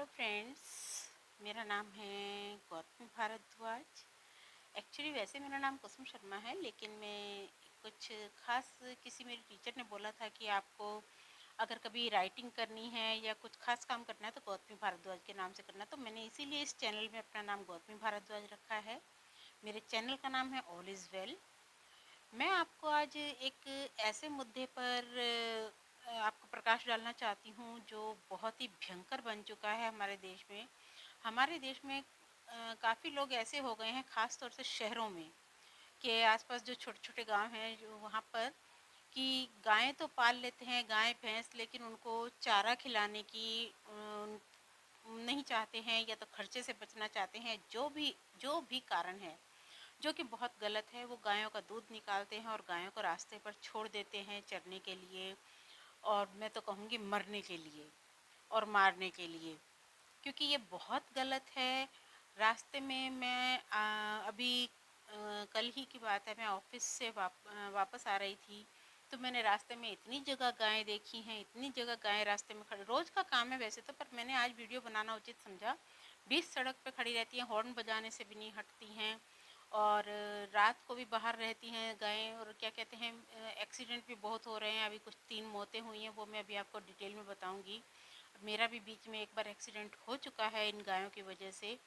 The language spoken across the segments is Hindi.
हेलो फ्रेंड्स, मेरा नाम है गौतमी भारद्वाज। एक्चुअली वैसे मेरा नाम कुसुम शर्मा है, लेकिन मैं कुछ ख़ास किसी मेरे टीचर ने बोला था कि आपको अगर कभी राइटिंग करनी है या कुछ ख़ास काम करना है तो गौतमी भारद्वाज के नाम से करना। तो मैंने इसीलिए इस चैनल में अपना नाम गौतमी भारद्वाज रखा है। मेरे चैनल का नाम है ऑल इज़ वेल। मैं आपको आज एक ऐसे मुद्दे पर आपको प्रकाश डालना चाहती हूँ जो बहुत ही भयंकर बन चुका है हमारे देश में। हमारे देश में काफ़ी लोग ऐसे हो गए हैं, ख़ास तौर से शहरों में के आसपास जो छोटे छोटे गांव हैं, जो वहाँ पर कि गायें तो पाल लेते हैं, गाय भैंस, लेकिन उनको चारा खिलाने की नहीं चाहते हैं, या तो खर्चे से बचना चाहते हैं। जो भी कारण है, जो कि बहुत गलत है, वो गायों का दूध निकालते हैं और गायों को रास्ते पर छोड़ देते हैं चरने के लिए, और मैं तो कहूँगी मरने के लिए और मारने के लिए, क्योंकि ये बहुत गलत है। रास्ते में मैं अभी कल ही की बात है, मैं ऑफिस से वापस आ रही थी, तो मैंने रास्ते में इतनी जगह गायें देखी हैं, इतनी जगह गायें रास्ते में खड़ी। रोज़ का काम है वैसे तो, पर मैंने आज वीडियो बनाना उचित समझा। बीच सड़क पे खड़ी रहती हैं, हॉर्न बजाने से भी नहीं हटती हैं, और रात को भी बाहर रहती हैं गायें। और क्या कहते हैं, एक्सीडेंट भी बहुत हो रहे हैं। अभी कुछ 3 मौतें हुई हैं, वो मैं अभी आपको डिटेल में बताऊंगी। मेरा भी बीच में एक बार एक्सीडेंट हो चुका है इन गायों की वजह से।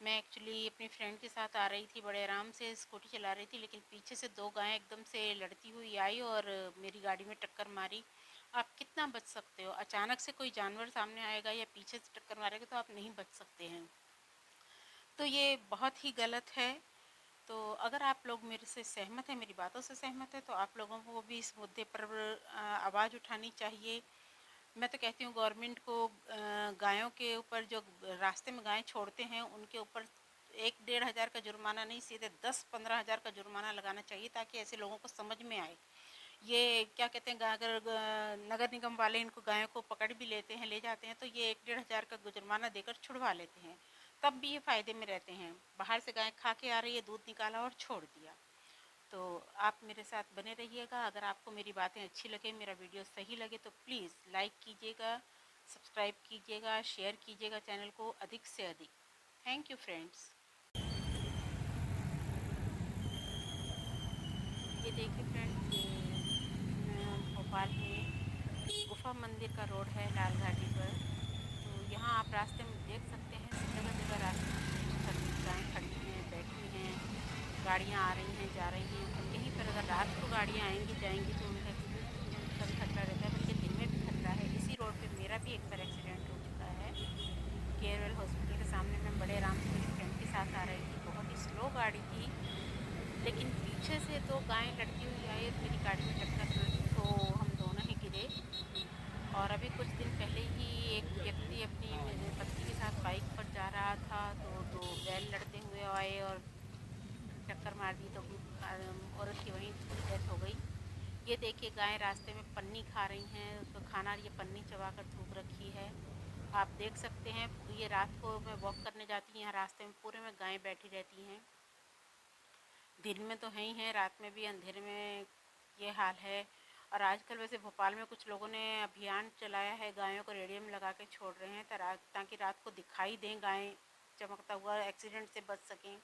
मैं एक्चुअली अपनी फ्रेंड के साथ आ रही थी, बड़े आराम से स्कूटी चला रही थी, लेकिन पीछे से 2 गायें एकदम से लड़ती हुई आई और मेरी गाड़ी में टक्कर मारी। आप कितना बच सकते हो? अचानक से कोई जानवर सामने आएगा या पीछे से टक्कर मारेगा तो आप नहीं बच सकते हैं। तो ये बहुत ही गलत है। तो अगर आप लोग मेरे से सहमत हैं, मेरी बातों से सहमत है, तो आप लोगों को भी इस मुद्दे पर आवाज़ उठानी चाहिए। मैं तो कहती हूँ गवर्नमेंट को गायों के ऊपर, जो रास्ते में गायें छोड़ते हैं उनके ऊपर 1-1.5 हज़ार का जुर्माना नहीं, सीधे 10-15 हज़ार का जुर्माना लगाना चाहिए, ताकि ऐसे लोगों को समझ में आए। ये क्या कहते हैं, अगर नगर निगम वाले इनको गायों को पकड़ भी लेते हैं, ले जाते हैं, तो ये 1-1.5 हज़ार का जुर्माना देकर छुड़वा लेते हैं। तब भी ये फ़ायदे में रहते हैं। बाहर से गाय खा के आ रही है, दूध निकाला और छोड़ दिया। तो आप मेरे साथ बने रहिएगा। अगर आपको मेरी बातें अच्छी लगे, मेरा वीडियो सही लगे, तो प्लीज़ लाइक कीजिएगा, सब्सक्राइब कीजिएगा, शेयर कीजिएगा चैनल को अधिक से अधिक। Thank you friends. ये देखिए फ्रेंड्स, ये भोपाल में गुफा मंदिर का रोड है लाल घाटी पर। तो यहाँ आप रास्ते में देख सकते हैं, जगह जगह रास्ते में सर्विस गायें खड़ी हैं, बैठी हैं, गाड़ियाँ आ रही हैं, जा रही हैं। और यहीं पर अगर रात को गाड़ियाँ आएंगी जाएंगी तो उनका एक्सीडेंट का भी खतरा रहता है, बल्कि दिन में भी खतरा है। इसी रोड पे मेरा भी एक बार एक्सीडेंट हो चुका है। केयरवेल हॉस्पिटल के सामने मैं बड़े आराम से मेरी फ्रेंड के साथ आ रही थी, बहुत ही स्लो गाड़ी थी, लेकिन पीछे से 2 गायें लड़ती हुई आई और मेरी गाड़ी में टक्कर लगी, तो हम दोनों ही गिरे। और अभी कुछ दिन पहले ही एक व्यक्ति अपनी मेरे पति के साथ बाइक पर जा रहा था, तो 2 बैल लड़ते हुए आए और टक्कर मार दी, तो औरत की वहीं डेथ हो गई। ये देखिए, गायें रास्ते में पन्नी खा रही हैं, उसको खाना ये पन्नी चबा कर थूक रखी है। आप देख सकते हैं, ये रात को मैं वॉक करने जाती हूँ, यहाँ रास्ते में पूरे में गायें बैठी रहती हैं। दिन में तो है ही हैं, रात में भी अंधेरे में ये हाल है। और आजकल वैसे भोपाल में कुछ लोगों ने अभियान चलाया है, गायों को रेडियम लगा के छोड़ रहे हैं ताकि रात को दिखाई दें गायें, चमकता हुआ, एक्सीडेंट से बच सकें।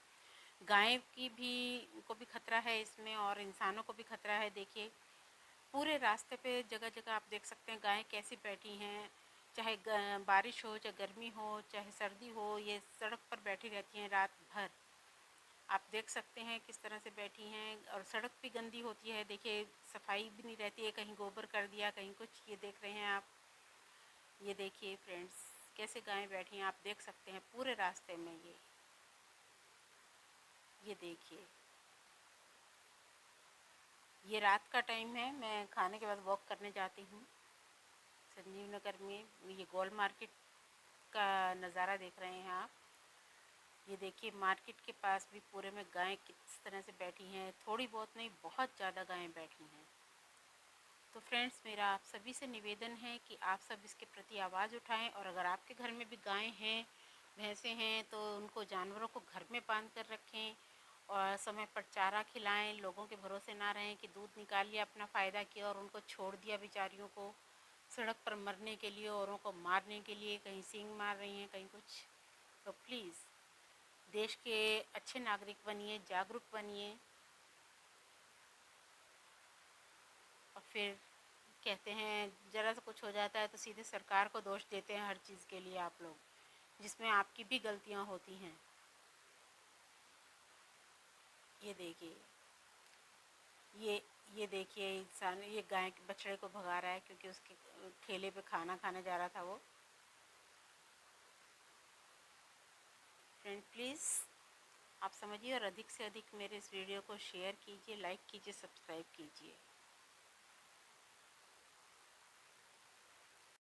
गाय की भी को भी खतरा है इसमें, और इंसानों को भी खतरा है। देखिए, पूरे रास्ते पे जगह जगह आप देख सकते हैं गायें कैसी बैठी हैं, चाहे बारिश हो, चाहे गर्मी हो, चाहे सर्दी हो, ये सड़क पर बैठी रहती हैं रात भर। आप देख सकते हैं किस तरह से बैठी हैं। और सड़क भी गंदी होती है, देखिए, सफाई भी नहीं रहती है, कहीं गोबर कर दिया, कहीं कुछ। ये देख रहे हैं आप, ये देखिए फ्रेंड्स, कैसे गायें बैठी हैं, आप देख सकते हैं पूरे रास्ते में। ये देखिए, ये रात का टाइम है, मैं खाने के बाद वॉक करने जाती हूँ संजीव नगर में। ये गोल मार्केट का नज़ारा देख रहे हैं आप। ये देखिए, मार्केट के पास भी पूरे में गायें किस तरह से बैठी हैं, थोड़ी बहुत नहीं, बहुत ज़्यादा गायें बैठी हैं। तो फ्रेंड्स, मेरा आप सभी से निवेदन है कि आप सब इसके प्रति आवाज़ उठाएं, और अगर आपके घर में भी गायें हैं, भैंसें हैं, तो उनको, जानवरों को घर में बांध कर रखें और समय पर चारा खिलाएं। लोगों के भरोसे ना रहें कि दूध निकाल लिया, अपना फ़ायदा किया और उनको छोड़ दिया बेचारियों को। सड़क पर मरने के लिए, औरों को मारने के लिए, कहीं सींग मार रही हैं, कहीं कुछ। तो प्लीज़ देश के अच्छे नागरिक बनिए, जागरूक बनिए। और फिर कहते हैं ज़रा सा कुछ हो जाता है तो सीधे सरकार को दोष देते हैं हर चीज़ के लिए आप लोग, जिसमें आपकी भी गलतियां होती हैं। ये देखिए, ये ये देखिए, इंसान ये गाय के बछड़े को भगा रहा है क्योंकि उसके ठेले पे खाना खाने जा रहा था वो। फ्रेंड प्लीज़ आप समझिए और अधिक से अधिक मेरे इस वीडियो को शेयर कीजिए, लाइक कीजिए, सब्सक्राइब कीजिए।